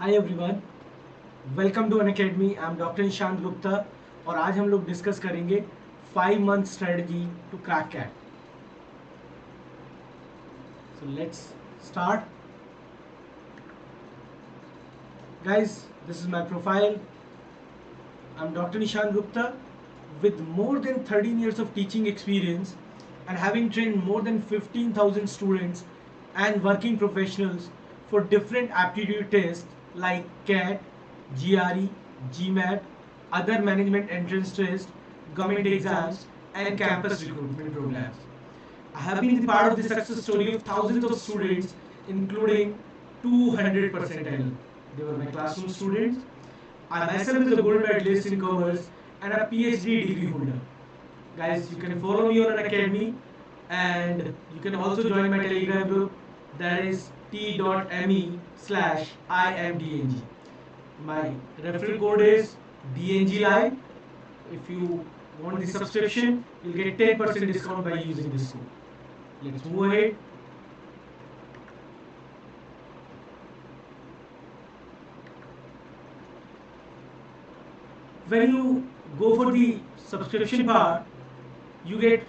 Hi everyone, welcome to Unacademy. I am doctor Nishant Gupta और आज हम लोग डिस्कस करेंगे 5 month strategy to crack CAT. So let's start guys. This is my profile. I am Dr. Nishant Gupta with more than 13 years of teaching experience and having trained more than 15,000 students and working professionals for different aptitude tests like CAT, GRE, GMAT, other management entrance tests, government exams, and campus recruitment programs. I have been the part of the success story of thousands of students, including 200 percentile. They were my classroom students. I myself is a gold medalist in commerce and a PhD degree holder. Guys, you can follow me on an academy and you can also join my Telegram group, that is t.me slash imdng. My referral code is DNG Live. If you want the subscription, you'll get 10% discount by using this code. Let's move ahead. When you go for the subscription part, you get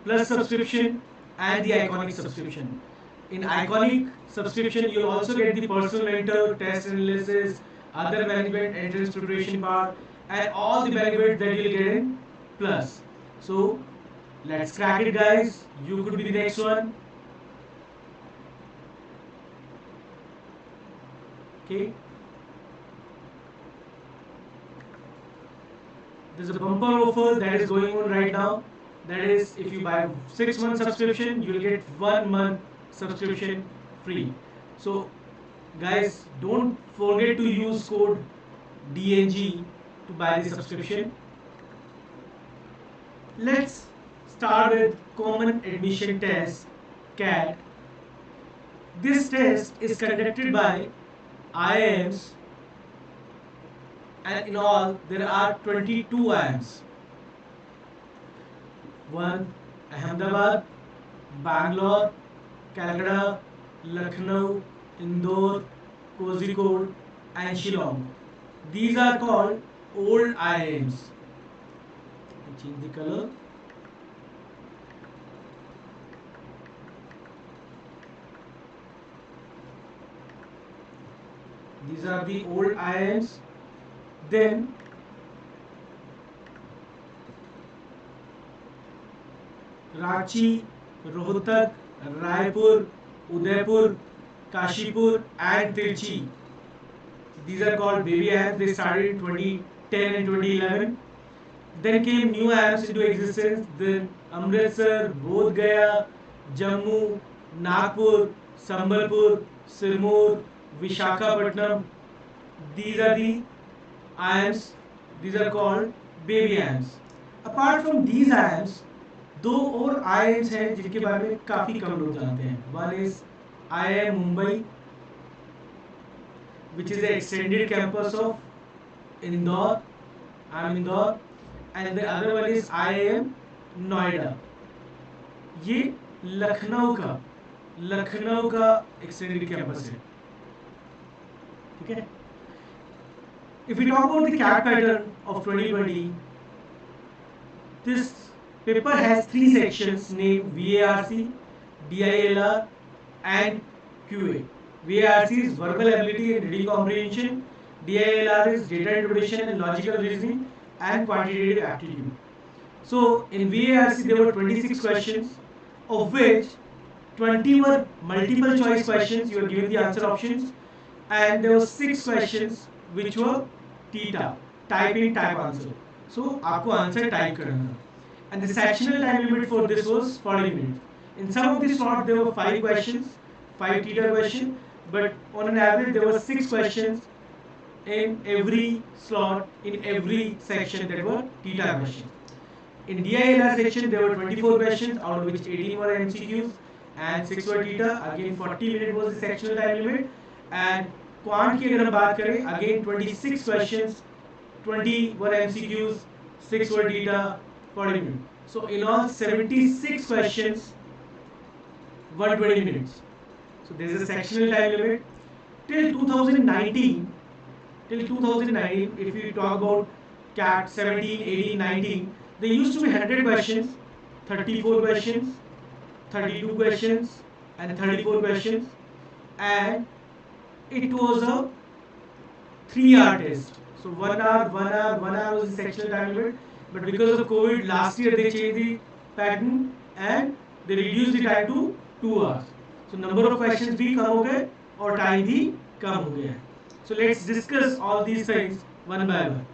plus subscription and the iconic subscription. In iconic subscription, you'll also get the personal mentor, test analysis, other management entrance preparation part, and all the benefits that you'll get in plus. So let's crack it, guys. You could be the next one. Okay. There's a bumper offer that is going on right now. That is, if you buy 6 month subscription, you'll get 1 month subscription free. So, guys, don't forget to use code DNG to buy the subscription. Let's start with Common Admission Test CAT. This test is conducted by IIMs, and in all there are 22 IIMs. One, Ahmedabad, Bangalore, Calcutta, Lucknow, Indore, Kozhikode, and Shillong. These are called old IIMs. Change the color. These are the old IIMs. Then Ranchi, Rohtak, Raipur, Udaipur, Kashipur, and Trichy. These are called baby IIMs. They started in 2010 and 2011. Then came new IIMs into existence. Then Amritsar, Bodh Gaya, Jammu, Nagpur, Sambalpur, Sirmoor, Vishakhapatnam. These are the IIMs. These are called baby IIMs. Apart from these IIMs, दो और IIMs हैं जिनके बारे में काफ़ी कम लोग जानते हैं. One is IIM Mumbai, which is the extended campus of Indore. I'm Indore. And the other one is IIM Noida. ये लखनऊ का एक्सटेंडेड कैंपस है. ठीक है. If we talk about the CAT pattern of 2020, this paper has 3 sections named VARC, DILR, and QA. VARC is verbal ability and reading comprehension. DILR is data interpretation and logical reasoning and quantitative aptitude. So in VARC there were 26 questions, of which 20 were multiple choice questions. You were given the answer options, and there were 6 questions which were TITA, type in type answer. So आपको answer type करना था. And the sectional time limit for this was 40 minutes. In some of the slots there were 5 questions, 5 TITA questions, but on an average there were 6 questions in every slot, in every section that were TITA questions. In DILR section there were 24 questions, out of which 18 were MCQs and 6 were TITA. Again 40 minutes was the sectional time limit. And Quant की अगर हम बात करें, again 26 questions, 20 were MCQs, 6 were TITA, 40 minutes. So in all 76 questions, 120 minutes. So there is a sectional time limit. till 2019, if you talk about CAT 17, 18, 19, there used to be 100 questions, 34 questions, 32 questions, and 34 questions, and it was a 3-hour test. So 1 hour, 1 hour, 1 hour was the sectional time limit. But because of COVID, last year they changed the pattern and they reduced the time to 2 hours. So number of questions भी कम हो गए और time भी कम हो गया है. So let's discuss all these things one by one.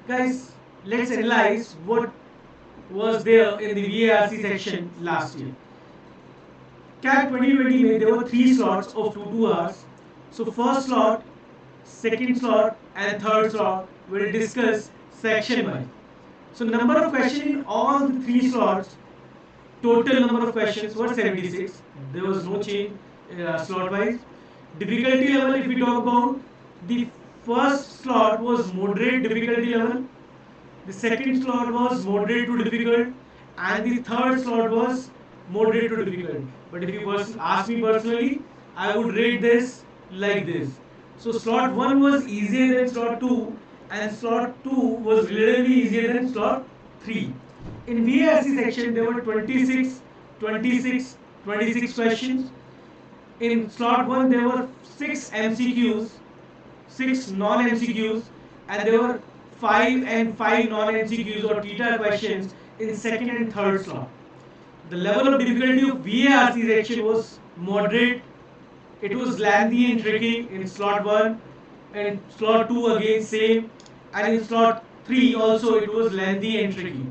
Guys, let's analyze what was there in the VARC section last year. CAT 2020 में there were 3 slots of 2 hours. So first slot, second slot, and third slot will discuss section wise. So number of questions in all the 3 slots, total number of questions were 76. There was no change slot wise. Difficulty level, if we talk about, the first slot was moderate difficulty level, the second slot was moderate to difficult, and the third slot was moderate to difficult. But if you ask me personally, I would rate this like this. So slot 1 was easier than slot 2, and slot 2 was relatively easier than slot 3. In VARC section, there were 26, 26, 26 questions. In slot 1, there were 6 MCQs, 6 non-MCQs, and there were 5 and 5 non-MCQs or theta questions in second and third slot. The level of difficulty of VARC section was moderate. It was lengthy and tricky in slot 1, and slot 2 again same, and in slot 3 also it was lengthy and tricky.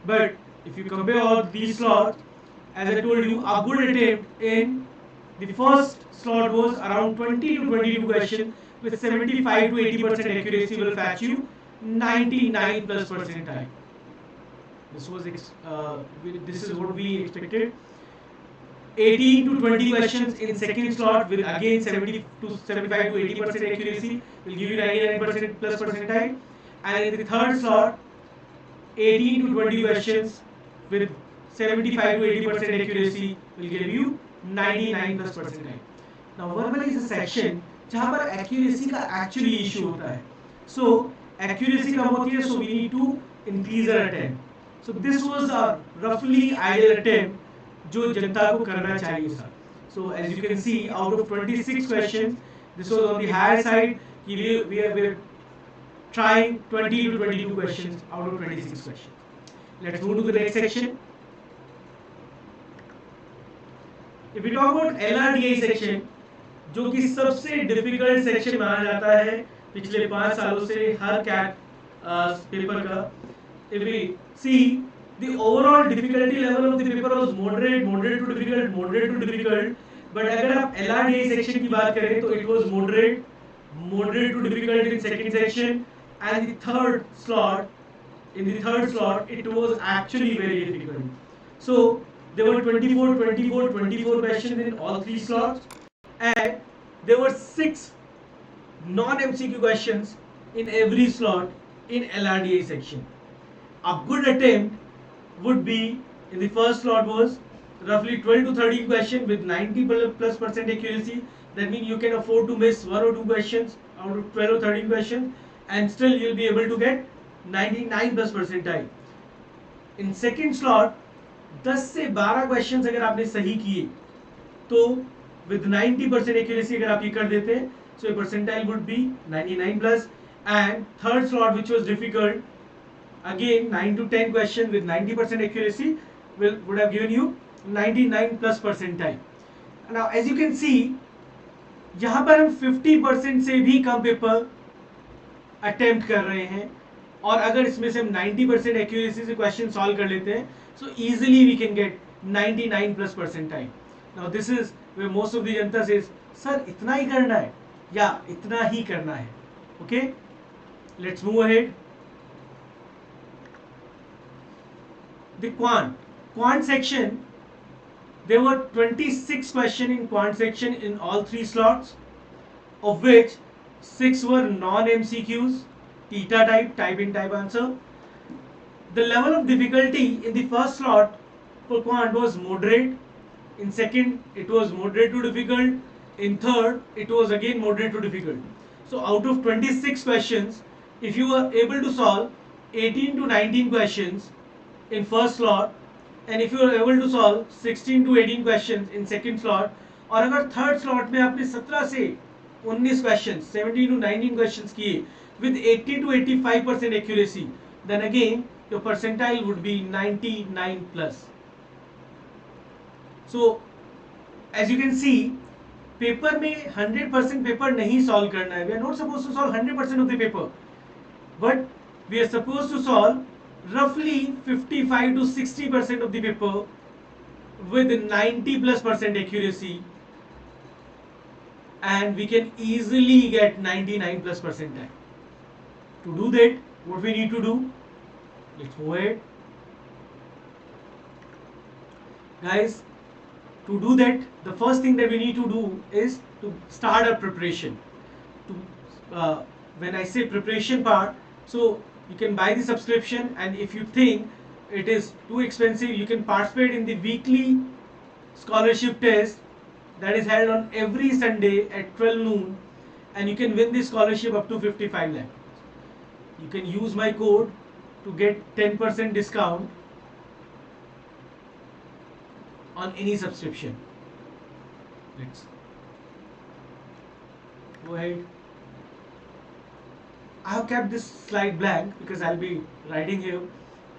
But if you compare all these slots, as I told you, a good attempt in the first slot was around 20 to 22 questions with 75 to 80% accuracy will fetch you 99 plus percentile. This is what we expected. 18 to 20 questions in second slot with again 70 to 75 to 80% accuracy will give you 99% plus percentile, and in the third slot 18 to 20 questions with 75 to 80% accuracy will give you 99 plus percentile. Now verbal is a section जहाँ पर accuracy का actually issue होता है. So accuracy कम होती है, so we need to increase our attempt. So this was a roughly ideal attempt जो जनता को करना चाहिए था. So as you can see, out of 26 questions, this was on the higher side. We are trying 20 to 22 questions out of 26 questions. Let's move to the next section. If we talk about LRDI section, जो कि सबसे difficult section माना जाता है पिछले 5 सालों से हर cat paper का. If we see, the overall difficulty level of the paper was moderate, moderate to difficult, moderate to difficult. But अगर आप LRDI section की बात करें तो it was moderate, moderate to difficult in second section, and the third slot, it was actually very difficult. So there were 24 questions in all 3 slots, and there were 6 non-MCQ questions in every slot in LRDI section. A good attempt would be in the first slot was roughly 12 to 13 questions with 90 plus percent accuracy. That means you can afford to miss 1 or 2 questions out of 12 or 13 questions, and still you'll be able to get 99 plus percentile. In second slot 10 से 12 questions अगर आपने सही किए तो with 90% accuracy अगर आप ये कर देते हैं, so your percentile would be 99 plus. And third slot, which was difficult, again 9 to 10 questions with 90% accuracy would have given you 99 plus percentile. Now as you can see, यहाँ पर हम 50% से भी कम पेपर अटेम्प्ट कर रहे हैं, और अगर इसमें से हम 90% एक्यूरेसी से क्वेश्चन सॉल्व कर लेते हैं, so easily we can get 99 plus percentile. Now this is where most of the Janata says, sir इतना ही करना है या इतना ही करना है. Okay, let's move ahead. The quant section, there were 26 questions in quant section in all 3 slots, of which 6 were non-MCQs, theta type in type answer. The level of difficulty in the first slot for quant was moderate, In second, it was moderate to difficult. In third, it was again moderate to difficult. So out of 26 questions, if you were able to solve 18 to 19 questions in first slot, and if you are able to solve 16 to 18 questions in second slot, और अगर third slot में आपने 17 से 19 question 17 to 19 questions किए with 80 to 85% accuracy, then again your percentile would be 99 plus. So as you can see, paper में 100% paper नहीं solve करना है. We are not suppose to solve 100% of the paper, but we are suppose to solve roughly 55 to 60% of the paper with 90+% accuracy, and we can easily get 99+% time. To do that, what we need to do? Let's move ahead, guys. To do that, the first thing that we need to do is to start our preparation. To when I say preparation part, so you can buy the subscription, and if you think it is too expensive, you can participate in the weekly scholarship test that is held on every Sunday at 12 noon, and you can win the scholarship up to 55 lakh. You can use my code to get 10% discount on any subscription. Let's go ahead. I have kept this slide blank because I'll be writing here.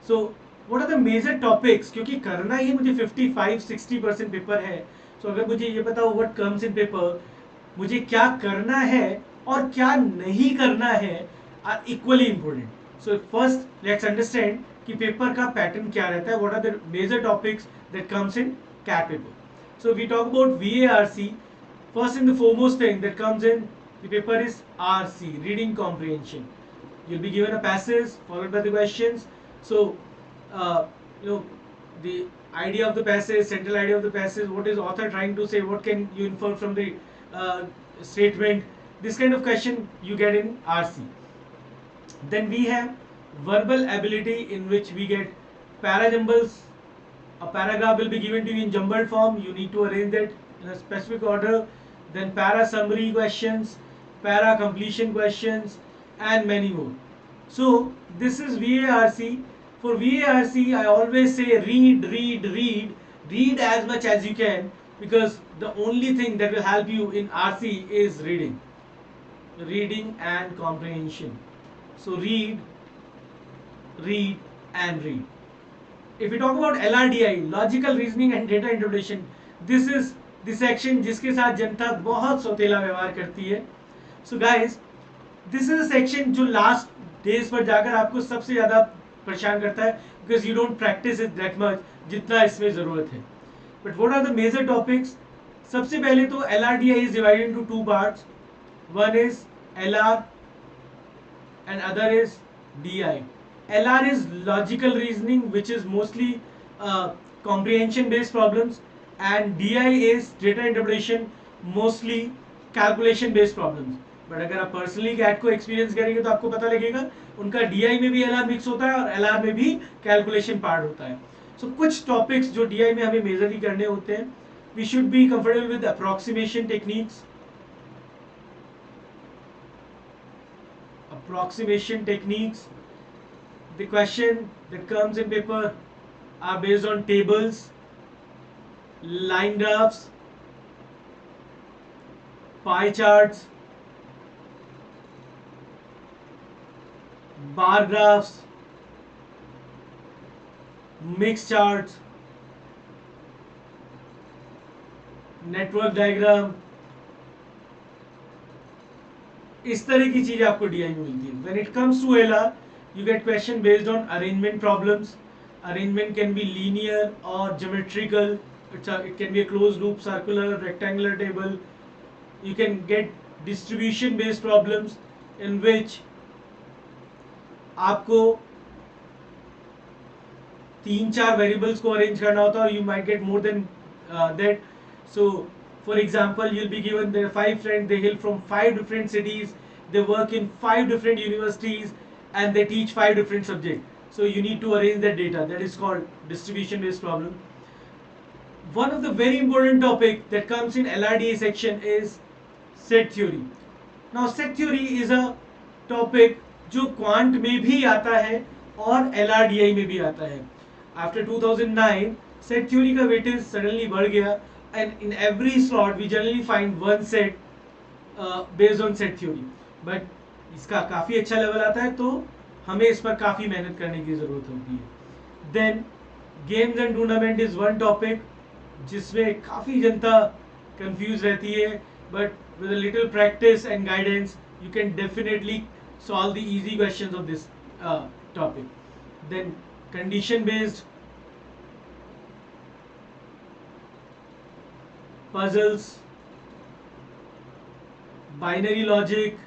So what are the major topics? क्योंकि करना ही मुझे 55-60% paper है. So अगर मुझे ये पता हो what comes in paper, मुझे क्या करना है और क्या नहीं करना है are equally important. So first let's understand कि पेपर का पैटर्न क्या रहता है. What are the major topics that comes in CAT paper? So we talk about VARC. First and the foremost thing that comes in the paper is RC, reading comprehension. You'll be given a passage followed by the questions. So the idea of the passage, central idea of the passage, what is author trying to say, what can you infer from the statement, this kind of question you get in RC. Then we have verbal ability, in which we get parajumbles. A paragraph will be given to you in jumbled form. You need to arrange that in a specific order. Then para summary questions, para completion questions, and many more. So this is VARC. For VARC, I always say read as much as you can, because the only thing that will help you in RC is reading and comprehension. So read, and read. If we talk about LRDI, logical reasoning and data interpretation, this is the section जिसके साथ जनता बहुत सौतेला व्यवहार करती है. So guys, this is a section जो last days पर जाकर आपको सबसे ज़्यादा परेशान करता है, because you don't practice it that much जितना इसमें ज़रूरत है. But what are the major topics? सबसे पहले तो LRDI is divided into two parts. One is LR and other is DI. LR is logical reasoning, which is mostly comprehension based problems, and DI is data interpretation, mostly calculation based problems. But अगर आप personally cat को experience करेंगे तो आपको पता लगेगा उनका DI में भी LR मिक्स होता है और LR में भी कैलकुलेशन पार्ट होता है. सो कुछ टॉपिक्स जो DI में हमें मेजरली करने होते हैं. We should be comfortable with approximation techniques. The question that comes in paper are based on tables, line graphs, pie charts, bar graphs, mix charts, network diagram. इस तरह की चीजें आपको DI में मिलती है. When it comes to LR, you get question based on arrangement problems. Arrangement can be linear or geometrical. It can be a closed loop, circular, rectangular table. You can get distribution based problems in which आपको 3-4 variables को arrange करना होता है. You might get more than that. So for example, you'll be given their 5 friends, they hail from 5 different cities, they work in 5 different universities, and they teach 5 different subjects. So you need to arrange that data. That is called distribution based problem. one of the very important topic that comes in LRDA section is set theory. Now set theory is a topic जो quant में भी आता है और LRDI में भी आता है. After 2009 set theory का weightage suddenly बढ़ गया and in every slot we generally find one set based on set theory. But इसका काफ़ी अच्छा लेवल आता है तो हमें इस पर काफ़ी मेहनत करने की ज़रूरत होती है. Then games and tournament is one topic जिसमें काफ़ी जनता कंफ्यूज रहती है, but with a little practice and guidance you can definitely solve the easy questions of this topic. Then condition based puzzles, binary logic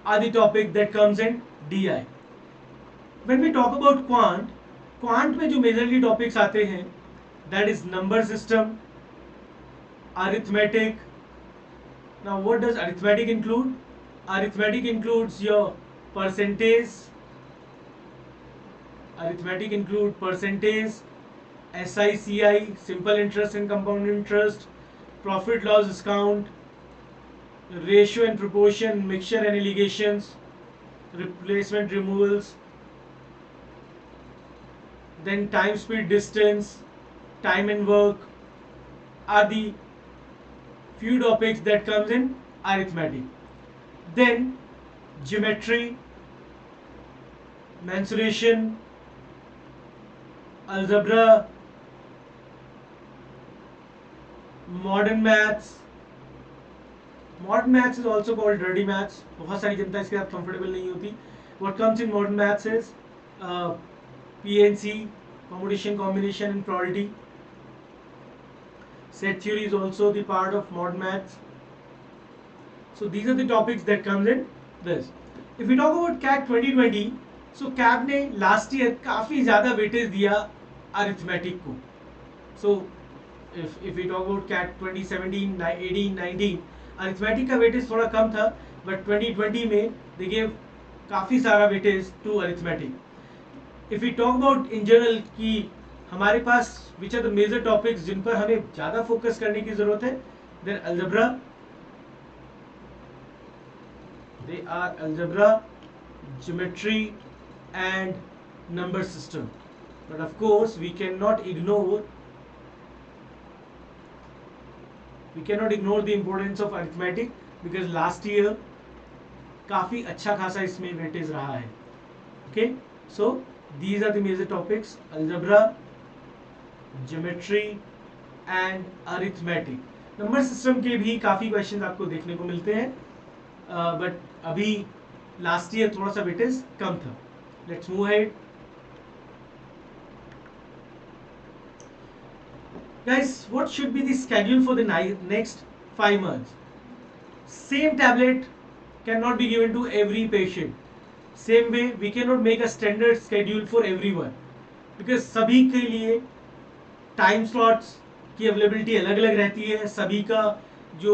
are the topic that comes in DI. When we talk about quant में जो majorly topics आते हैं that is number system, arithmetic. Now what does arithmetic include? Arithmetic includes your percentage. Arithmetic include percentage, SICI, simple interest and compound interest, profit loss discount, ratio and proportion, mixture and allegations, replacement removals, then time, speed, distance, time and work are the few topics that comes in arithmetic. Then geometry, mensuration, algebra, modern maths. Modern maths is also called dirty maths. बहुत सारी जनता इसके साथ comfortable नहीं होती. What comes in modern maths is PNC, permutation, combination and probability. Set theory is also the part of modern maths. So these are the topics that comes in this. If we talk about CAT 2020, so CAP ने last year काफ़ी ज़्यादा weightage दिया arithmetic को. So if we talk about CAT 2017, 18, 19, arithmetic का weightage थोड़ा कम था, but 2020 में they gave काफ़ी सारा weightage to arithmetic. If we talk about in general कि हमारे पास which are the major topics जिन पर हमें ज़्यादा फोकस करने की ज़रूरत है, then algebra, they are algebra, geometry and number system. But of course we cannot ignore the importance of arithmetic because last year काफ़ी अच्छा खासा इसमें weightage रहा है. Okay, so these are the major topics: algebra, geometry and arithmetic. Number system के भी काफ़ी questions आपको देखने को मिलते हैं, बट अभी लास्ट ईयर थोड़ा सा वेटेज कम था. Let's move ahead. Guys, what should be the schedule for the next 5 months? Same tablet cannot be given to every patient. Same way, we cannot make a standard schedule for everyone because सभी के लिए time slots की availability अलग अलग रहती है. सभी का जो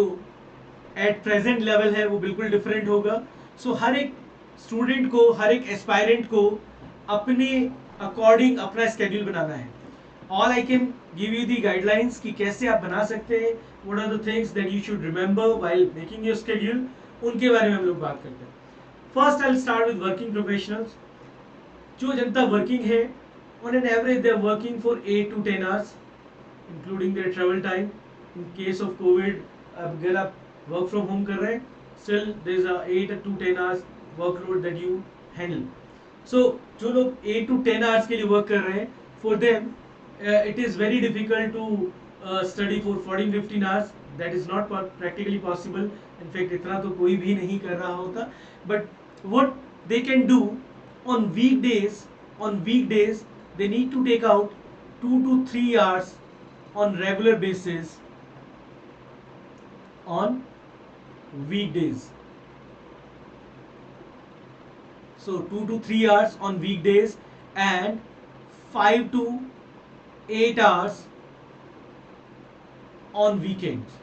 एट प्रेजेंट लेवल है वो बिल्कुल डिफरेंट होगा. सो हर एक स्टूडेंट को, हर एक एस्पायरेंट को अपने अकॉर्डिंग अपना स्केड्यूल बनाना है. All I can give you the guidelines कि कैसे आप बना सकते हैं. What are the things that you should remember while making your schedule, उनके बारे में हम लोग बात करते हैं. First I will start with working professionals. जो जनता वर्किंग है, on an average they are working for 8 to 10 hours including their travel time. In case of COVID, अगर आप work from home कर रहे हैं, still there is a 8 to 10 hours workload that you handle. So जो लोग 8 to 10 hours के लिए work कर रहे हैं, for them it is very difficult to study for 14-15 hours. That is not practically possible. In fact इतना तो कोई भी नहीं कर रहा होता. But what they can do on weekdays they need to take out 2 to 3 hours on regular basis on weekdays. So 2 to 3 hours on weekdays and 5 to 8 hours on weekends.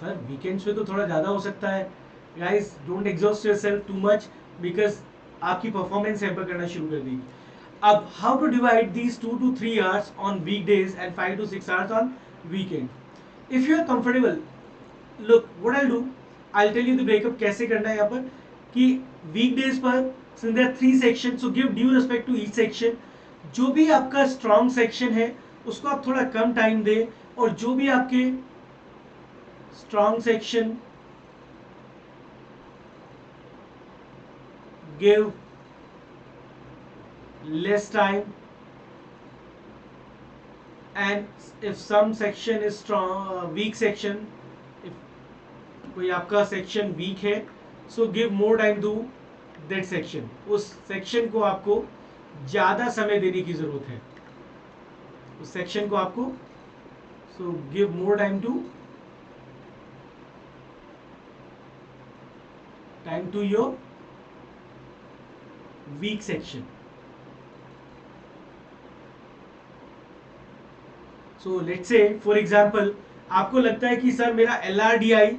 Sir weekends पे तो थोड़ा ज़्यादा हो सकता है. Guys, don't exhaust yourself too much because आपकी performance hamper करना शुरू कर देगी. अब how to divide these 2 to 3 hours on weekdays and 5 to 6 hours on weekend. If you are comfortable, look what I'll do. I'll tell you the breakup कैसे करना है यहाँ पर कि weekdays पर since there are 3 sections, so give due respect to each section. जो भी आपका strong section है उसको आप थोड़ा कम टाइम दें, और जो भी आपके strong section give less time, and if some section is strong, weak section, if कोई आपका section weak है, so give more time to that section. उस section को आपको ज़्यादा समय देने की ज़रूरत है, उस section को आपको so give more time to your weak section. So let's say for example आपको लगता है कि सर मेरा LRDI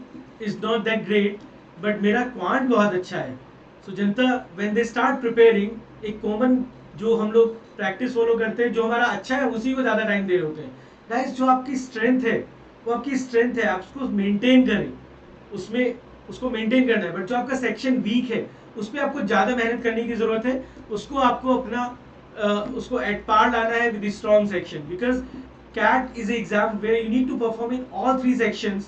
is not that great but मेरा क्वांट बहुत अच्छा है. So Janata when they start preparing, एक कॉमन जो हम लोग प्रैक्टिस फॉलो करते हैं, जो हमारा अच्छा है उसी को ज़्यादा टाइम दे रहे होते हैं. गाइस जो आपकी स्ट्रेंथ है वो आपकी स्ट्रेंथ है, आप उसको मेंटेन करें, उसमें उसको मेंटेन करना है. बट जो आपका सेक्शन वीक है उस पर आपको ज़्यादा मेहनत करने की ज़रूरत है, उसको आपको अपना उसको एट पार लाना है with strong section. Because CAT is an exam where you need to perform in all 3 sections.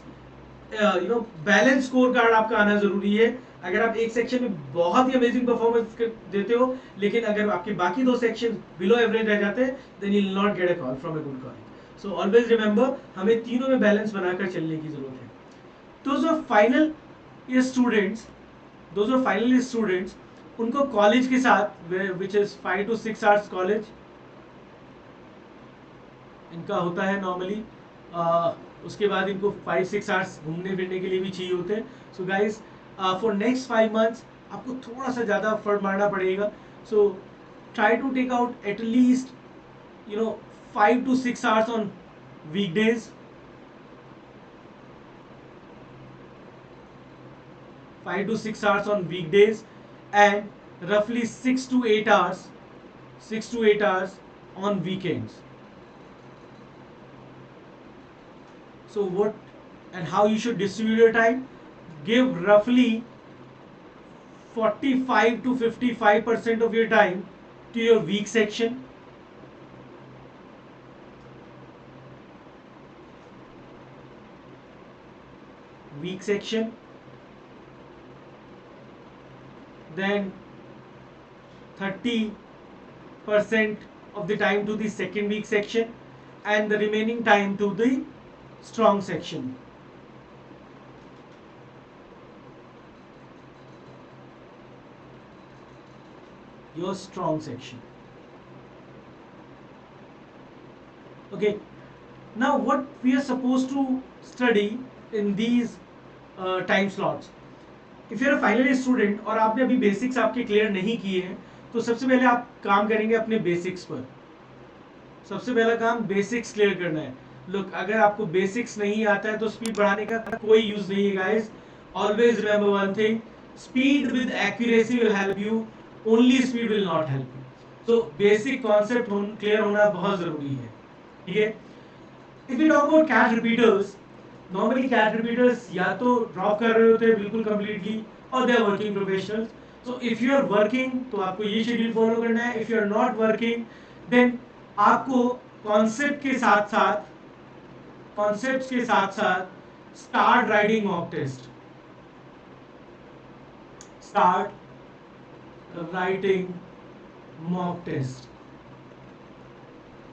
Balance score card आपका आना जरूरी है. अगर आप एक सेक्शन में बहुत ही अमेजिंग परफॉर्मेंस देते हो लेकिन अगर आपके बाकी 2 सेक्शन बिलो एवरेज रह जाते हैं, then you will not get a call from a good college. So always remember, हमें तीनों में बैलेंस बनाकर चलने की जरूरत है. Those are final year students, उनको कॉलेज के साथ which is 5 to 6 hours college इनका होता है नॉर्मली. उसके बाद इनको 5-6 आवर्स घूमने फिरने के लिए भी चाहिए होते हैं. So guys for next 5 months आपको थोड़ा सा ज़्यादा एफर्ट मारना पड़ेगा. So try to take out at least 5 to 6 hours on weekdays, 5 to 6 hours on weekdays, and roughly 6 to 8 hours on weekends. So what and how you should distribute your time? Give roughly 45 to 55% of your time to your weak section. Then 30% of the time to the second weak section, and the remaining time to the strong section. Your strong section. Okay, now what we are supposed to study in these time slots. If you are a final year student और आपने अभी basics आपके clear नहीं किए हैं, तो सबसे पहले आप काम करेंगे अपने बेसिक्स पर. सबसे पहला काम बेसिक्स क्लियर करना है. लुक, अगर आपको बेसिक्स नहीं आता है तो स्पीड बढ़ाने का कोई यूज नहीं है guys. Always remember one thing, speed with accuracy will help you, only speed will not help you. तो बेसिक कॉन्सेप्ट क्लियर होना बहुत जरूरी है. ठीक है. If you talk about CAT repeaters, normally CAT repeaters या तो ड्रॉप कर रहे होते हैं बिल्कुल कंप्लीटली, और they are working professionals. So if you are working तो आपको ये शेड्यूल फॉलो करना है. If you are not working then आपको कॉन्सेप्ट के साथ start writing mock test.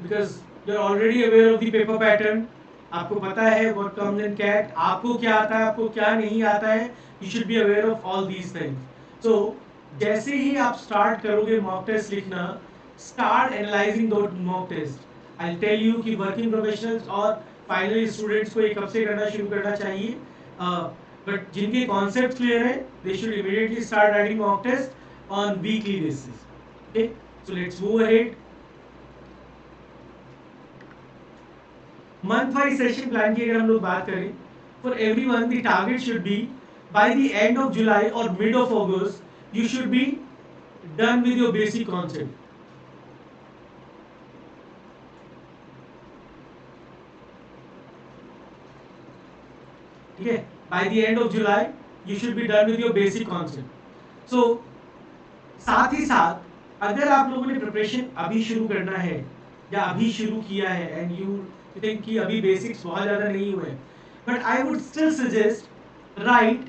Because you are already aware of the paper pattern. आपको पता है व्हाट कम्स इन कैट, आपको क्या आता है, आपको क्या नहीं आता है. You should be aware of all these things. So जैसे ही आप स्टार्ट करोगे मॉक टेस्ट लिखना, स्टार्ट एनालाइजिंग दो mock test. I tell you कि वर्किंग प्रोफेशनल्स और फाइनल स्टूडेंट्स को ये कब से करना शुरू करना चाहिए. बट जिनके कॉन्सेप्ट क्लियर है, they should immediately start writing mock test on weekly basis. Okay, so let's move ahead. Month wise session plan की अगर हम लोग बात करें, for everyone the target should be by the end of July और mid of August you should be done with your basic concept. ठीक है, by the end of July you should be done with your basic concept. So साथ ही साथ अगर आप लोगों ने preparation अभी शुरू करना है या अभी शुरू किया है एंड यू थिंक कि अभी बेसिक्स बहुत ज़्यादा नहीं हुए, but I would still suggest right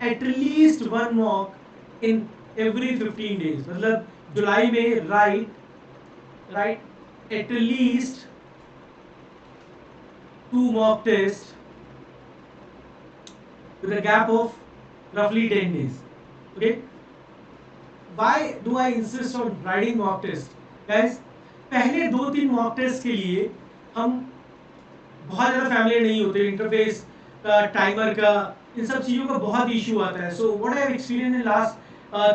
at least one mock in every 15 days. मतलब जुलाई में right at least 2 mock tests with a gap of roughly 10 days. Okay? Why do I insist on writing mock test? Guys, पहले 2-3 mock test के लिए हम बहुत ज़्यादा familiar नहीं होते, इंटरफेस का, टाइमर का, इन सब चीज़ों का बहुत इशू आता है। So what I have experience in last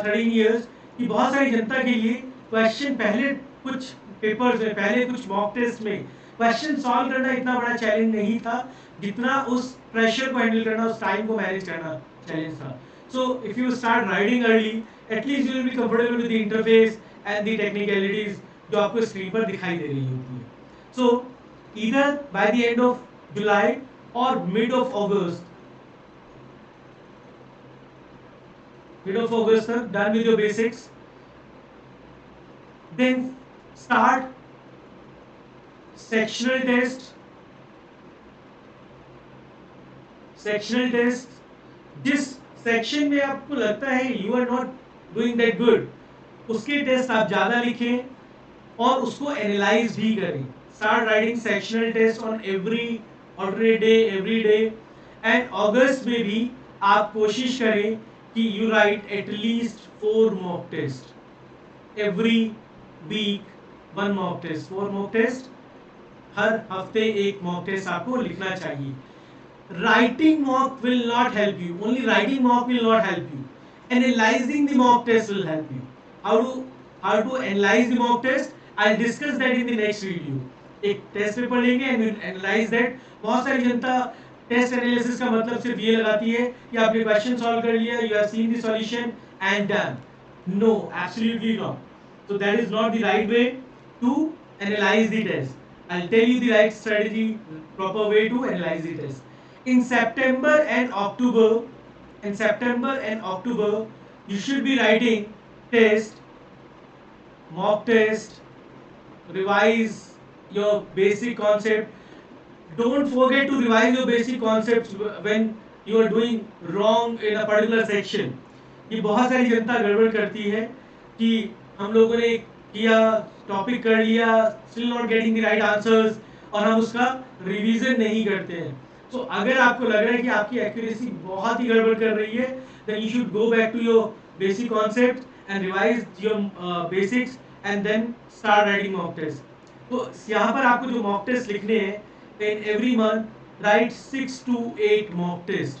13 years कि बहुत सारी जनता के लिए क्वेश्चन पहले कुछ पेपर्स में, पहले कुछ मॉक टेस्ट में क्वेश्चन सॉल्व करना इतना बड़ा चैलेंज नहीं था जितना उस प्रेशर को हैंडल करना, उस टाइम को मैनेज करना चैलेंज था। सो if you start writing early, at least you will be comfortable with the interface and the technicalities जो आपको स्क्रीन पर दिखाई दे रही होती है। सो either by the end of July or mid of August तक done with your basics, then start sectional test जिस section में आपको लगता है you are not doing that good, उसके टेस्ट आप ज्यादा लिखें और उसको एनालाइज भी करें। Start writing sectional tests on every alternate day, every day, and August में भी आप कोशिश करें कि you write at least 4 mock tests every week, 1 mock test, 4 mock test, हर हफ्ते एक mock test आपको लिखना चाहिए। Writing mock will not help you, only writing mock will not help you, analyzing the mock test will help you. How to analyze the mock test, I'll discuss that in the next video. एक test paper लेंगे and will analyse that. बहुत सारी जनता test analysis का मतलब सिर्फ ये लगाती है कि आपने क्वेश्चन सॉल्व कर लिया, you have seen the solution and done. No, absolutely not. So that is not the right way to analyse the test. I will tell you the right strategy, proper way to analyse the test. In September and October you should be writing test, mock test, revise your basic concept. Don't forget to revise your basic concepts when you are doing wrong in a particular section. ये बहुत सारी जनता गड़बड़ करती है कि हम लोगों ने किया, टॉपिक कर लिया, still not getting the right answers, और हम उसका रिवीजन नहीं करते हैं। तो अगर आपको लग रहा है कि आपकी एक्यूरेसी बहुत ही गड़बड़ कर रही है, then you should go back to your basic concept and revise your basics and then start writing mock test. तो यहाँ पर आपको जो मॉक टेस्ट लिखने हैं, in every month write 6 to 8 mock test,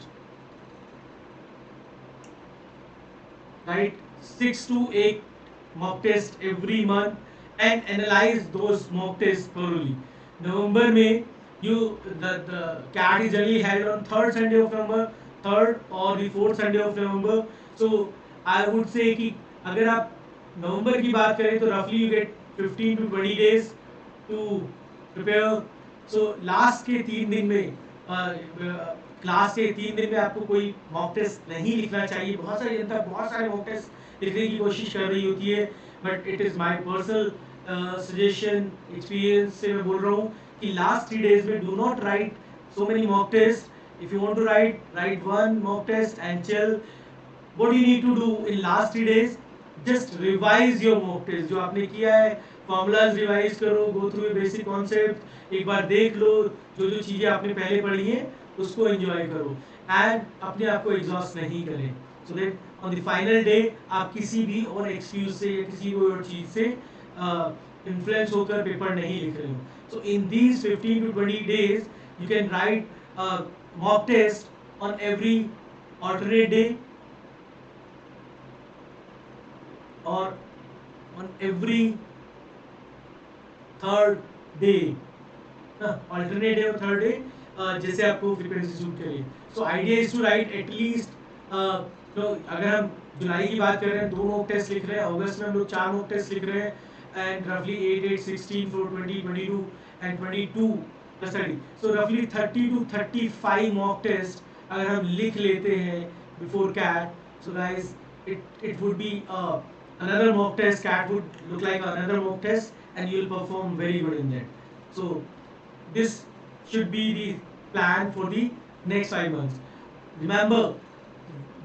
write 6 to 8 mock test every month and analyse those mock test thoroughly. नवंबर में the CAT is generally held on 3rd Sunday of November, 3rd or the 4th Sunday of November. So I would say कि अगर आप नवंबर की बात करें तो roughly you get 15 to 20 days to prepare. So last के 3 दिन में क्लास के 3 दिन में आपको कोई मॉक टेस्ट नहीं लिखना चाहिए। बहुत सारी जनता बहुत सारे मॉक टेस्ट लिखने की कोशिश कर रही होती है, but it is my personal suggestion, experience से मैं बोल रहा हूँ कि लास्ट 3 days में do not right so many mock tests. If you want to write one mock test and chill. What you need to do in last 3 days, just revise your mock test. जो आपने किया है formulas revise करो, go through your basic concept, एक बार देख लो, जो जो चीज़ें आपने पहले पढ़ी हैं उसको एंजॉय करो एंड अपने आप को एग्जॉस्ट नहीं करें, so that on the final day आप किसी भी और एक्सक्यूज से या किसी भी और चीज़ से इन्फ्लुएंस होकर पेपर नहीं लिख रहे हो. सो in these 15 to 20 days you can write a mock test on every alternate day or on every third day, alternate day or third day, जैसे आपको फ्रीक्वेंसी सूट करे. So idea is to write at least, तो अगर हम जुलाई की बात कर रहे हैं 2 मॉक टेस्ट लिख रहे हैं, अगस्त में हम लोग 4 मॉक टेस्ट लिख रहे हैं, एंड रफली 8, 8, 16, 4, 20, 22 and 22 plus 30. So roughly 30 to 35 mock tests अगर हम लिख लेते हैं before CAT, so guys, it would be another mock test. Cat would look like another mock test, and you'll perform very good in that. So this should be the plan for the next 5 months. Remember,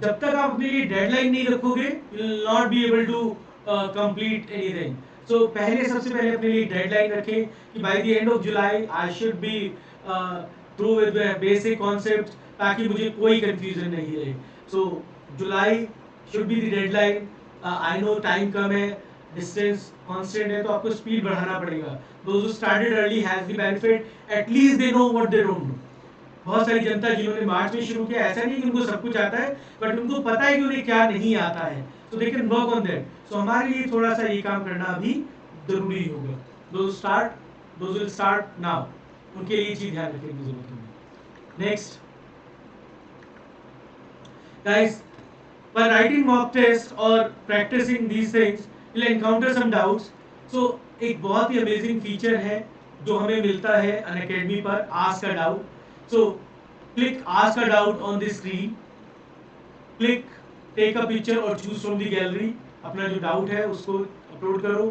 जब तक आप अपने लिए deadline नहीं रखोगे, you will not be able to complete anything. So पहले, सबसे पहले अपने लिए डेडलाइन रखें कि by the end of July I should be through with basic concept, ताकि मुझे कोई कंफ्यूजन नहीं रहे. So July should be the deadline. I know time कम है, डिस्टेंस कांस्टेंट है, तो आपको स्पीड बढ़ाना पड़ेगा. Those who started early has the benefit, at least they know what they don't know. बहुत सारी जनता जिन्होंने मार्च में शुरू किया, ऐसा नहीं कि उनको सब कुछ आता है, बट उनको पता है कि उन्हें क्या नहीं आता है, तो they can work on that. So हमारे लिए थोड़ा सा ये काम करना अभी जरूरी होगा. दोज विल स्टार्ट नाउ, उनके लिए चीज ध्यान रखने की जरूरत होगी. Next guys, while writing mock test or practicing these things, you'll encounter some doubts. So एक बहुत ही अमेजिंग फीचर है जो हमें मिलता है अनअकैडमी पर, ask a doubt. So click ask a doubt on the screen. Click take a picture or choose from the gallery. अपना जो डाउट है उसको अपलोड करो.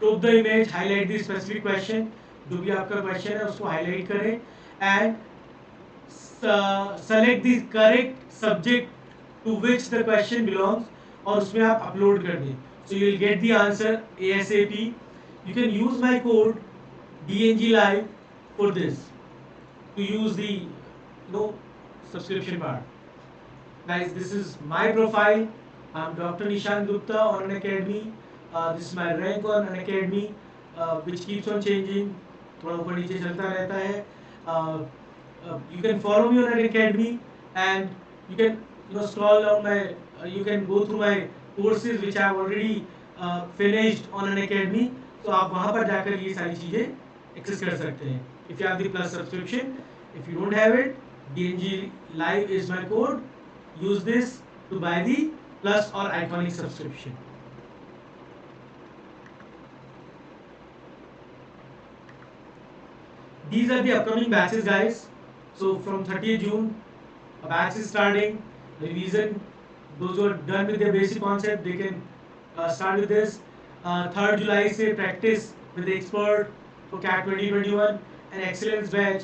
Crop the image, highlight the specific question. जो भी आपका क्वेश्चन है उसको हाईलाइट करें, and select the correct subject to which the question belongs, और उसमें आप अपलोड कर दें. So you will get the answer ASAP. You can use my code DNG Live for this, to use the subscription part. Guys, this is my profile. I'm Dr. Nishan Gupta on Unacademy. This is my rank on Unacademy, which keeps on changing. थोड़ा ऊपर नीचे चलता रहता है. You can follow me on Unacademy, and you can scroll down my. You can go through my courses which I have already finished on Unacademy. तो आप वहाँ पर जाकर ये सारी चीजें एक्सेस कर सकते हैं. If you have the plus subscription, if you don't have it, DNG Live is my code. Use this to buy the plus or iconic subscription. These are the upcoming batches, guys. So from 30th June, a batch is starting. Revision. Those who are done with their basic concept, they can start with this. 3rd July से practice with the expert for CAT 2021, and excellence batch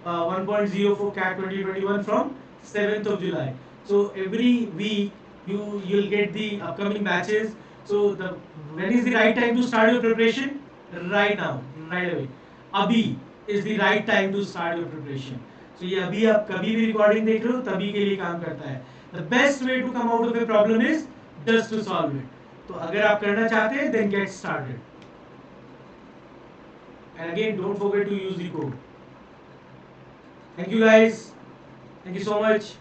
1.0 for CAT 2021 from 7th of July. So every week you'll get the upcoming batches. So when is the right time to start your preparation? Right now, right away. Abhi is the right time to start your preparation. So ये अभी आप कभी भी recording देख रहे हो तभी के लिए काम करता है. The best way to come out of a problem is just to solve it. तो अगर आप करना चाहते हैं, then get started. And again, don't forget to use the code. Thank you guys. Thank you so much.